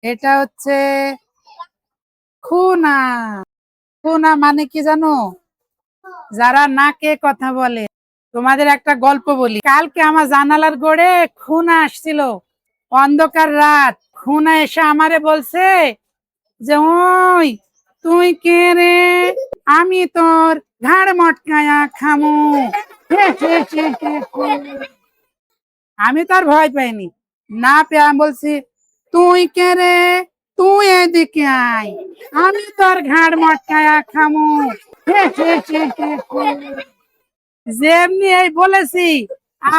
এটা হচ্ছে খুনা। খুনা মানে কি জানো? যারা নাকে কথা বলে। তোমাদের একটা গল্প বলি। কালকে আমার জানালার গোড়ে খুনা আসছিল। অন্ধকার রাত, খুনা এসে আমারে বলছে যে, ওই তুই কে রে? আমি তোর ঘাড় মটকায়া খামু। আমি তো আর ভয় পাইনি, না পেয়ে আমি বলছি, তুই কে রে? তুই এদিকে আয়, আমি তোর ঘাড় মটকায়া খামু। যেমনি এই বলেছি,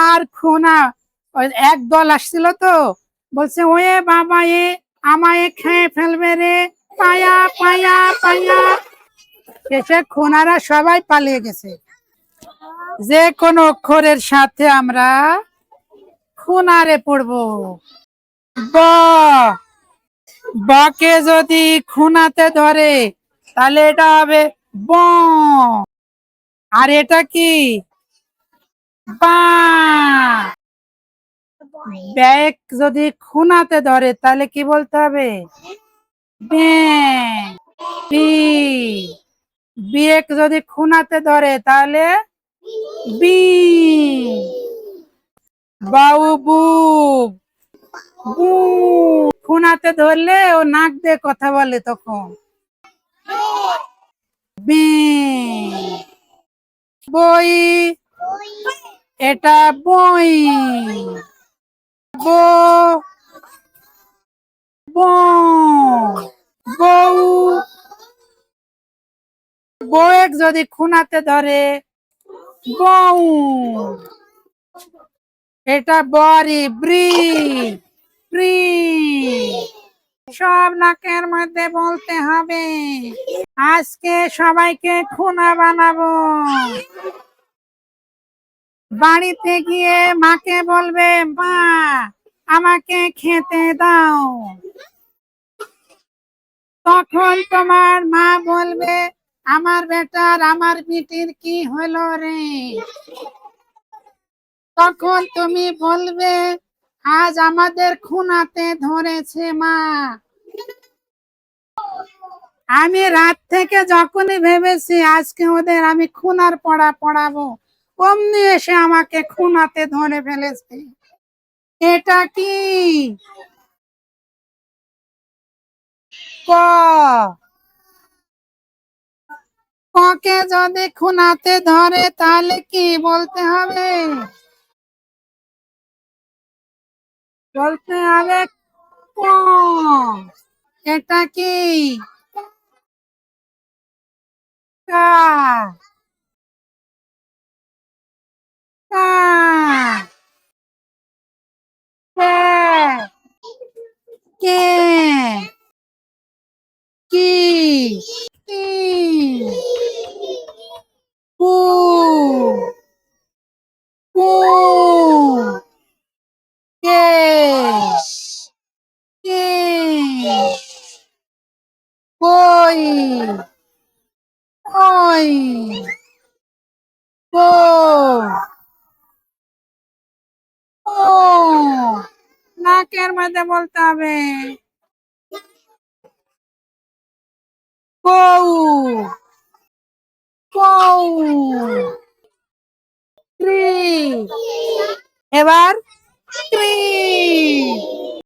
আর খুনা ওই এক দল আসছিল তো, বলছে ওয়ে বাবা, আমায় খেয়ে ফেলবে রে, পায়া পায়া পায়া। শেষে খুনারা সবাই পালিয়ে গেছে। যে কোন অক্ষরের সাথে আমরা খুনারে পড়বো। ব, বকে যদি খুনাতে ধরে তাহলে এটা হবে ব। আর এটা কি? বা। ব্যাক যদি খুনাতে ধরে তাহলে কি বলতে হবে? ব্যাং। বি, বিয়েক যদি খুনাতে ধরে তাহলে বি। বাউ বু, বু। খুনাতে ধরলে ও নাক দিয়ে কথা বলে তখন বি। বই, এটা বই। বো, বউ, বউয়েক যদি খুনাতে ধরে বউ। এটা বরি, ব্রি, ব্রি। সব নাকের মধ্যে বলতে হবে। আজকে সবাইকে খুনা বানাবো। বাড়িতে গিয়ে মাকে বলবে, মা আমাকে খেতে দাও। তখন তোমার মা বলবে, আমার বেটার আমার বিটির কি হলো রে? তখন তুমি বলবে, আজ আমাদের খুনাতে ধরেছে মা। আমি রাত থেকে যখনই ভেবেছি আজকে ওদের আমি খুনার পড়া পড়াবো, অমনি এসে আমাকে খুনাতে ধরে ফেলেছে। এটা কি? ক, ককে যদি খুনাতে ধরে তাহলে কি বলতে হবে? বলতে হবে ক। এটা কি? কা, কা। কে, কি, কি। কু, কু। কে, কে। কই, কই। কো, ও। নাকের মধ্যে বলতে হবে কৌ, কৌ। ট্রি, এবার ট্রি।